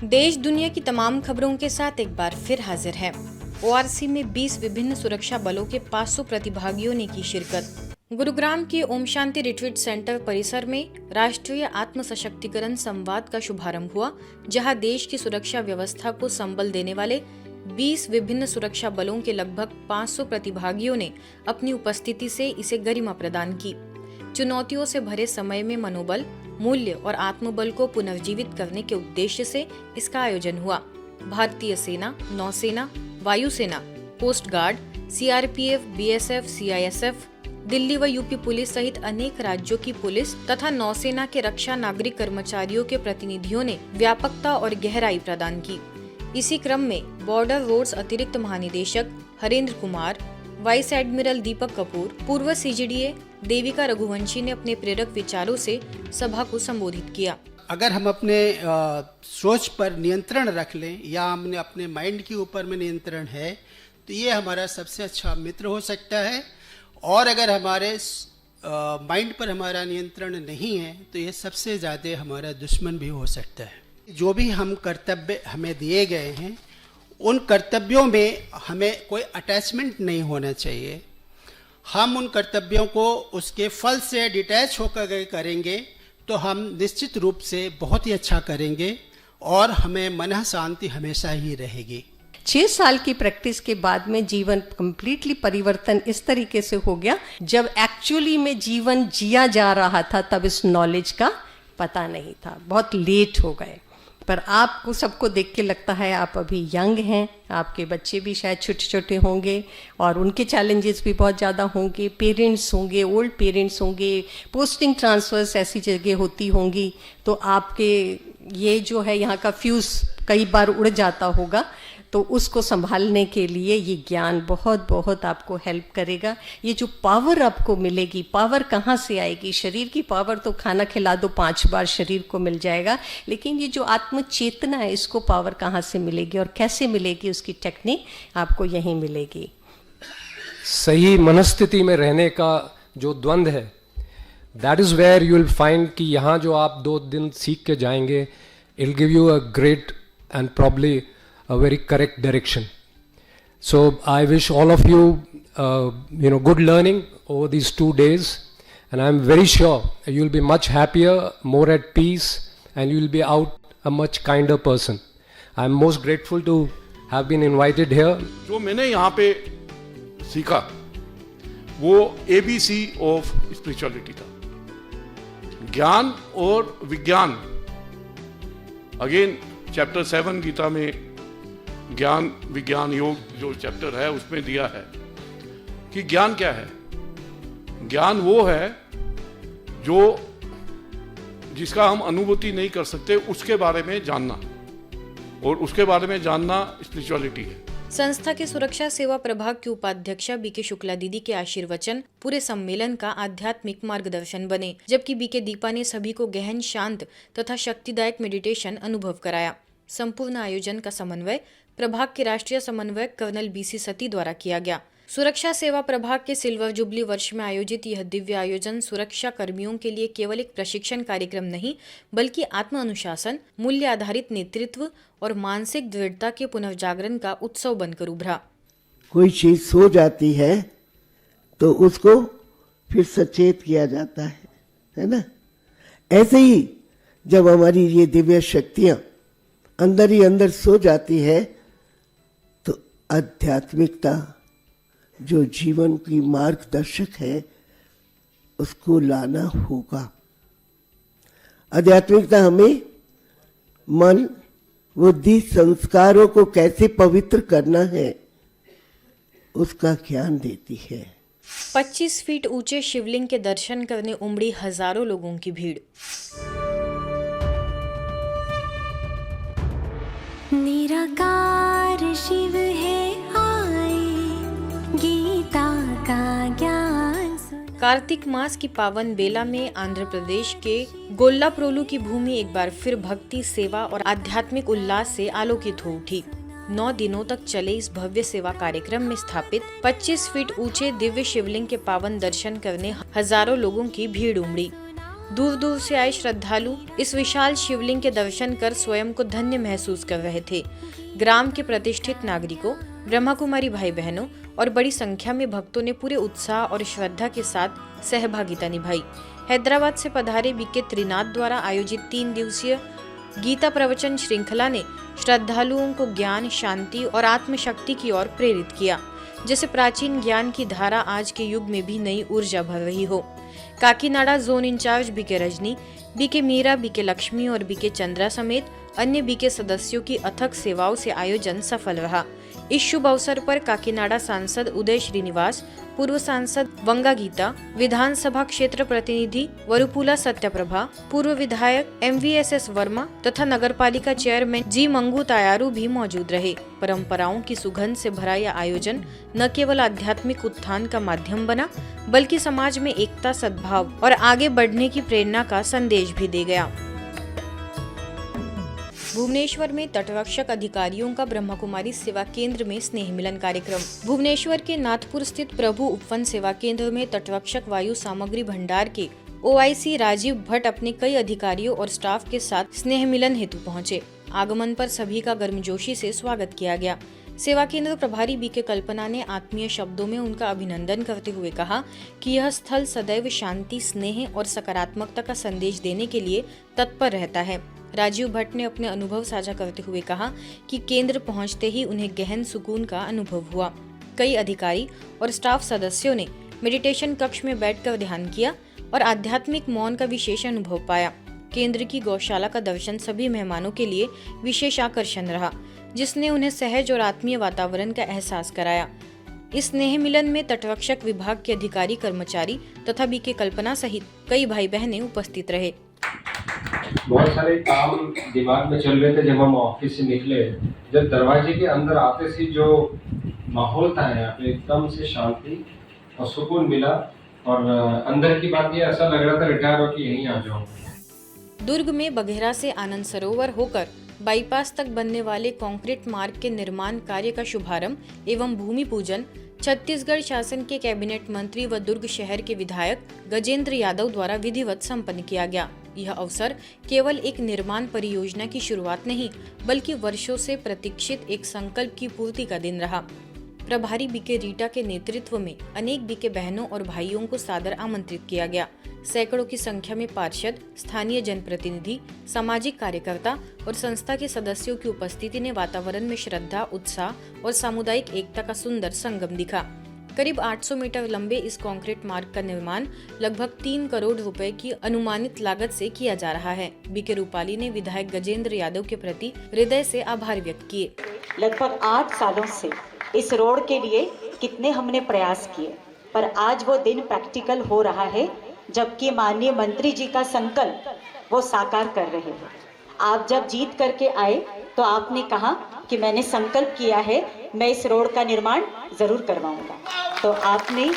देश दुनिया की तमाम खबरों के साथ एक बार फिर हाजिर है। ओआरसी में 20 विभिन्न सुरक्षा बलों के 500 प्रतिभागियों ने की शिरकत। गुरुग्राम के ओम शांति रिट्रीट सेंटर परिसर में राष्ट्रीय आत्म सशक्तिकरण संवाद का शुभारंभ हुआ, जहां देश की सुरक्षा व्यवस्था को संबल देने वाले 20 विभिन्न सुरक्षा बलों के लगभग 500 प्रतिभागियों ने अपनी उपस्थिति से इसे गरिमा प्रदान की। चुनौतियों से भरे समय में मनोबल, मूल्य और आत्मबल को पुनर्जीवित करने के उद्देश्य से इसका आयोजन हुआ। भारतीय सेना, नौसेना, वायुसेना, coast guard, CRPF, BSF, CISF, Delhi व यूपी पुलिस सहित अनेक राज्यों की पुलिस तथा नौसेना के रक्षा नागरिक कर्मचारियों के प्रतिनिधियों ने व्यापकता और गहराई प्रदान की। इसी क्रम में बॉर्डर रोड्स अतिरिक्त महानिदेशक हरेंद्र कुमार, वाइस एडमिरल दीपक कपूर, पूर्व सीजीडीए देविका रघुवंशी ने अपने प्रेरक विचारों से सभा को संबोधित किया। अगर हम अपने सोच पर नियंत्रण रख लें या हमने अपने माइंड के ऊपर में नियंत्रण है तो ये हमारा सबसे अच्छा मित्र हो सकता है। और अगर हमारे माइंड पर हमारा नियंत्रण नहीं है तो ये सबसे ज़्यादा हमारा दुश्मन भी हो सकता है। जो भी हम कर्तव्य हमें दिए गए हैं उन कर्तव्यों में हमें कोई अटैचमेंट नहीं होना चाहिए। हम उन कर्तव्यों को उसके फल से डिटैच होकर करेंगे तो हम निश्चित रूप से बहुत ही अच्छा करेंगे और हमें मन शांति हमेशा ही रहेगी। 6 साल की प्रैक्टिस के बाद में जीवन कंप्लीटली परिवर्तन इस तरीके से हो गया। जब एक्चुअली में जीवन जिया जा रहा था तब इस नॉलेज का पता नहीं था, बहुत लेट हो गए। पर आपको सबको देख के लगता है आप अभी यंग हैं, आपके बच्चे भी शायद छोटे छोटे होंगे और उनके चैलेंजेस भी बहुत ज़्यादा होंगे, पेरेंट्स होंगे, ओल्ड पेरेंट्स होंगे, पोस्टिंग ट्रांसफर्स ऐसी जगह होती होंगी, तो आपके ये जो है यहाँ का फ्यूज़ कई बार उड़ जाता होगा, तो उसको संभालने के लिए ये ज्ञान बहुत बहुत आपको हेल्प करेगा। ये जो पावर आपको मिलेगी, पावर कहाँ से आएगी? शरीर की पावर तो खाना खिला दो 5 बार शरीर को मिल जाएगा, लेकिन ये जो आत्म चेतना है इसको पावर कहाँ से मिलेगी और कैसे मिलेगी, उसकी टेक्निक आपको यहीं मिलेगी। सही मनस्थिति में रहने का जो द्वंद्व है, that is where you will find कि यहाँ जो आप 2 दिन सीख के जाएंगे, it will give you a great and probably a very correct direction. So I wish all of you, good learning over these 2 days, and I'm very sure you'll be much happier, more at peace, and you'll be out a much kinder person. I'm most grateful to have been invited here. जो मैंने यहाँ पे सीखा वो ABC of spirituality था, ज्ञान और विज्ञान। अगेन चैप्टर 7 गीता में ज्ञान विज्ञान योग जो चैप्टर है उसमें दिया है कि ज्ञान क्या है। ज्ञान वो है जो जिसका हम अनुभूति नहीं कर सकते, उसके बारे में जानना, और उसके बारे में जानना स्पिरिचुअलिटी है। संस्था के सुरक्षा सेवा प्रभाग की उपाध्यक्षा बीके शुक्ला दीदी के आशीर्वचन पूरे सम्मेलन का आध्यात्मिक मार्गदर्शन बने, जबकि बीके दीपा ने सभी को गहन, शांत तथा शक्तिदायक मेडिटेशन अनुभव कराया। संपूर्ण आयोजन का समन्वय प्रभाग के राष्ट्रीय समन्वयक कर्नल बीसी सती द्वारा किया गया। सुरक्षा सेवा प्रभाग के सिल्वर जुबली वर्ष में आयोजित यह दिव्य आयोजन सुरक्षा कर्मियों के लिए केवल एक प्रशिक्षण कार्यक्रम नहीं, बल्कि आत्म अनुशासन, मूल्य आधारित नेतृत्व और मानसिक दृढ़ता के पुनर्जागरण का उत्सव बनकर उभरा। कोई चीज सो जाती है तो उसको फिर सचेत किया जाता है ना? ऐसे ही जब हमारी ये दिव्य शक्तियां अंदर ही अंदर सो जाती है तो आध्यात्मिकता जो जीवन की मार्गदर्शक है उसको लाना होगा। आध्यात्मिकता हमें मन, बुद्धि, संस्कारों को कैसे पवित्र करना है उसका ज्ञान देती है। 25 फीट ऊंचे शिवलिंग के दर्शन करने उमड़ी हजारों लोगों की भीड़। निराकार शिव है आए, गीता का ज्ञान। कार्तिक मास की पावन बेला में आंध्र प्रदेश के गोल्लाप्रोलु की भूमि एक बार फिर भक्ति, सेवा और आध्यात्मिक उल्लास से आलोकित हो उठी। 9 दिनों तक चले इस भव्य सेवा कार्यक्रम में स्थापित 25 फीट ऊंचे दिव्य शिवलिंग के पावन दर्शन करने हजारों लोगों की भीड़ उमड़ी। दूर दूर से आए श्रद्धालु इस विशाल शिवलिंग के दर्शन कर स्वयं को धन्य महसूस कर रहे थे। ग्राम के प्रतिष्ठित नागरिकों, ब्रह्मा कुमारी भाई बहनों और बड़ी संख्या में भक्तों ने पूरे उत्साह और श्रद्धा के साथ सहभागिता निभाई। हैदराबाद से पधारे बीके त्रिनाथ द्वारा आयोजित 3 दिवसीय गीता प्रवचन श्रृंखला ने श्रद्धालुओं को ज्ञान, शांति और आत्मशक्ति की ओर प्रेरित किया। जैसे प्राचीन ज्ञान की धारा आज के युग में भी नई ऊर्जा भर रही हो। Kakinada zone incharge BK Rajni, BK Meera, BK Lakshmi और बीके चंद्रा समेत अन्य बीके सदस्यों की अथक सेवाओं से आयोजन सफल रहा। इस शुभ अवसर पर काकीनाडा सांसद उदय श्रीनिवास, पूर्व सांसद वंगा गीता, विधानसभा क्षेत्र प्रतिनिधि वरुपुला सत्यप्रभा, पूर्व विधायक MVSS वर्मा तथा नगरपालिका चेयरमैन जी मंगू तायारू भी मौजूद रहे। परंपराओं की सुगंध से भरा यह आयोजन न केवल आध्यात्मिक उत्थान का माध्यम बना, बल्कि समाज में एकता, सद्भाव और आगे बढ़ने की प्रेरणा का संदेश भी दे गया। भुवनेश्वर में तटरक्षक अधिकारियों का ब्रह्मा कुमारी सेवा केंद्र में स्नेह मिलन कार्यक्रम। भुवनेश्वर के नाथपुर स्थित प्रभु उपवन सेवा केंद्र में तटरक्षक वायु सामग्री भंडार के OIC राजीव भट्ट अपने कई अधिकारियों और स्टाफ के साथ स्नेह मिलन हेतु पहुंचे। आगमन पर सभी का गर्मजोशी से स्वागत किया गया। सेवा केंद्र प्रभारी बीके कल्पना ने आत्मीय शब्दों में उनका अभिनंदन करते हुए कहा कि यह स्थल सदैव शांति, स्नेह और सकारात्मकता का संदेश देने के लिए तत्पर रहता है। राजीव भट्ट ने अपने अनुभव साझा करते हुए कहा कि केंद्र पहुंचते ही उन्हें गहन सुकून का अनुभव हुआ। कई अधिकारी और स्टाफ सदस्यों ने मेडिटेशन कक्ष में बैठकर ध्यान किया और आध्यात्मिक मौन का विशेष अनुभव पाया। केंद्र की गौशाला का दर्शन सभी मेहमानों के लिए विशेष आकर्षण रहा, जिसने उन्हें सहज और आत्मीय वातावरण का एहसास कराया। इस स्नेह मिलन में तटरक्षक विभाग के अधिकारी, कर्मचारी तथा बीके कल्पना सहित कई भाई बहनें उपस्थित रहे। बहुत सारे काम दिमाग में चल रहे थे जब हम ऑफिस से निकले। जब दरवाजे के अंदर आते से जो माहौल था यहाँ पे, एकदम से शांति और सुकून मिला। और अंदर की बात ये ऐसा लग रहा था रिटायर होकर यहीं आ जाऊं। दुर्ग में बघेरा से आनंद सरोवर होकर बाईपास तक बनने वाले कंक्रीट मार्ग के निर्माण कार्य का शुभारंभ एवं भूमि पूजन छत्तीसगढ़ शासन के कैबिनेट मंत्री व दुर्ग शहर के विधायक गजेंद्र यादव द्वारा विधिवत संपन्न किया गया। यह अवसर केवल एक निर्माण परियोजना की शुरुआत नहीं, बल्कि वर्षों से प्रतीक्षित एक संकल्प की पूर्ति का दिन रहा। प्रभारी बीके रीटा के नेतृत्व में अनेक बीके बहनों और भाइयों को सादर आमंत्रित किया गया। सैकड़ों की संख्या में पार्षद, स्थानीय जनप्रतिनिधि, सामाजिक कार्यकर्ता और संस्था के सदस्यों की उपस्थिति ने वातावरण में श्रद्धा, उत्साह और सामुदायिक एकता का सुंदर संगम दिखा। करीब 800 मीटर लंबे इस कंक्रीट मार्ग का निर्माण लगभग 3 करोड़ रुपए की अनुमानित लागत से किया जा रहा है। बीके रूपाली ने विधायक गजेंद्र यादव के प्रति हृदय से आभार व्यक्त किए। लगभग 8 सालों से इस रोड के लिए कितने हमने प्रयास किए, पर आज वो दिन प्रैक्टिकल हो रहा है, जबकि माननीय मंत्री जी का संकल्प वो साकार कर रहे हैं। आप जब जीत करके आए तो आपने कहा कि मैंने संकल्प किया है, मैं इस रोड का निर्माण जरूर करवाऊंगा। तो आपने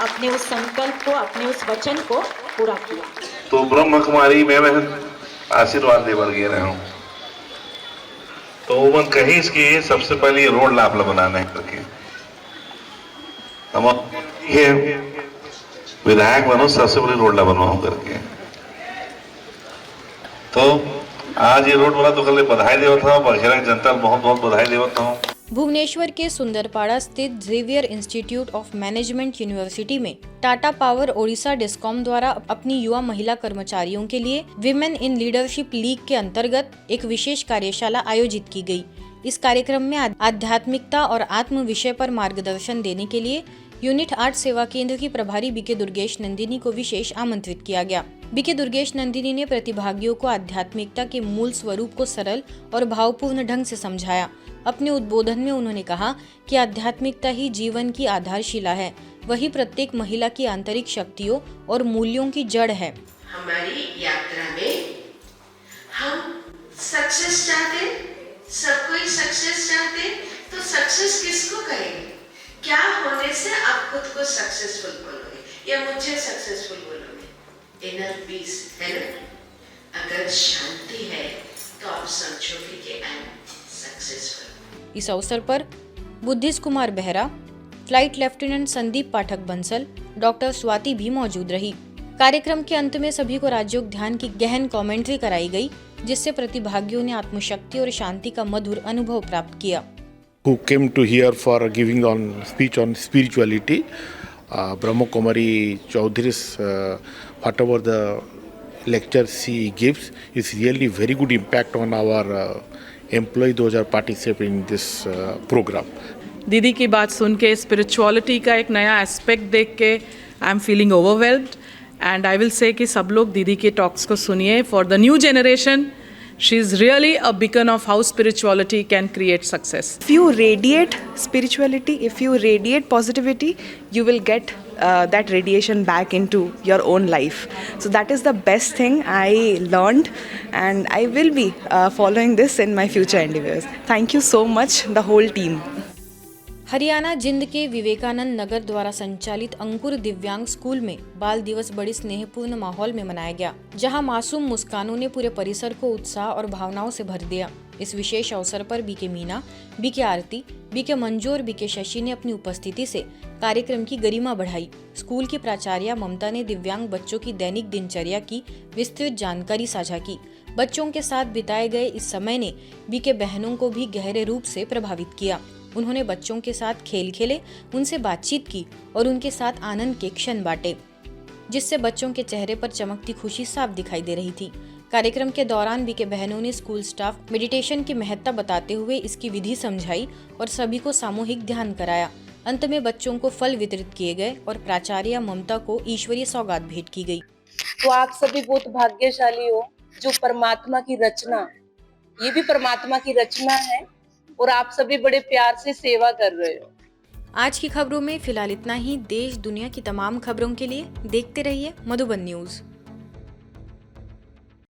अपने उस संकल्प को, अपने उस वचन को पूरा किया। तो ब्रह्म कुमारी में मैं आशीर्वाद देवर गे रहा हूँ। तो उमन कहीं इसकी सबसे पहले ये रोड लापला बनाना है करके हम ये विधायक बनो, सबसे पहले रोड ला बनवाऊं करके। तो आज ये रोड बना तो कल बधाई देवता हूँ, बघेरा की जनता को बहुत बहुत बधाई देवता हूँ। भुवनेश्वर के सुंदरपाड़ा स्थित Xavier institute of management university में टाटा पावर ओडिशा डिस्कॉम द्वारा अपनी युवा महिला कर्मचारियों के लिए विमेन इन लीडरशिप लीग के अंतर्गत एक विशेष कार्यशाला आयोजित की गई। इस कार्यक्रम में आध्यात्मिकता और आत्म विषय पर मार्गदर्शन देने के लिए यूनिट 8 सेवा केंद्र की प्रभारी बीके दुर्गेश नंदिनी को विशेष आमंत्रित किया गया। बीके दुर्गेश नंदिनी ने प्रतिभागियों को आध्यात्मिकता के मूल स्वरूप को सरल और भावपूर्ण ढंग से समझाया। अपने उद्बोधन में उन्होंने कहा कि आध्यात्मिकता ही जीवन की आधारशिला है, वही प्रत्येक महिला की आंतरिक शक्तियों और मूल्यों की जड़ है। हमारी यात्रा में हम सक्सेस चाहते, सब कोई सक्सेस चाहते, तो सक्सेस किसको कहेंगे? क्या होने से आप खुद को सक्सेसफुल बोलोगे या मुझे सक्सेसफुल बोलोगे? इनर पीस है ना? अगर शांति है तो आप समझोगे कि आई एम सक्सेसफुल। इस अवसर पर Buddhist Kumar Behera, flight lieutenant Sandeep Pathak Bansal, doctor Swati भी मौजूद रही। कार्यक्रम के अंत में सभी को राजयोग की गहन कमेंट्री कराई गई, जिससे प्रतिभागियों ने आत्मशक्ति और शांति का मधुर अनुभव प्राप्त किया। Who came to here for giving on speech on spirituality, Brahma Kumari Chaudhary's whatever the lecture she gives is really very good impact on our employee those are participating in this program. दीदी की बात सुन के spirituality का एक नया aspect देख के I am feeling overwhelmed and I will say कि सब लोग दीदी के टॉक्स को सुनिए for the new generation. She is really a beacon of how spirituality can create success. If you radiate spirituality, if you radiate positivity, you will get that radiation back into your own life. So that is the best thing I learned, and I will be following this in my future endeavors. Thank you so much, the whole team. Haryana जिंद के विवेकानंद नगर द्वारा संचालित अंकुर दिव्यांग school में बाल दिवस बड़ी स्नेहपूर्ण माहौल में मनाया गया, जहां मासूम मुस्कानों ने पूरे परिसर को उत्साह और भावनाओं से भर दिया. इस विशेष अवसर पर बीके मीना, बीके आरती, बीके मंजू और बीके शशि ने अपनी उपस्थिति से कार्यक्रम की गरिमा बढ़ाई. स्कूल की प्राचार्य ममता ने दिव्यांग बच्चों की दैनिक दिनचर्या की विस्तृत जानकारी साझा की. बच्चों के साथ बिताए गए इस समय ने बीके बहनों को भी गहरे रूप से प्रभावित किया. उन्होंने बच्चों के साथ खेल खेले, उनसे बातचीत की और उनके साथ आनंद के क्षण बांटे, जिससे बच्चों के चेहरे पर चमकती खुशी साफ दिखाई दे रही थी. कार्यक्रम के दौरान बीके बहनों ने स्कूल स्टाफ मेडिटेशन की महत्ता बताते हुए इसकी विधि समझाई और सभी को सामूहिक ध्यान कराया. अंत में बच्चों को फल वितरित किए गए और प्राचार्य ममता को ईश्वरीय सौगात भेंट की गई. तो आप सभी बहुत भाग्यशाली हो जो परमात्मा की रचना, ये भी परमात्मा की रचना है और आप सभी बड़े प्यार से सेवा कर रहे हो. आज की खबरों में फिलहाल इतना ही. देश दुनिया की तमाम खबरों के लिए देखते रहिए मधुबन न्यूज.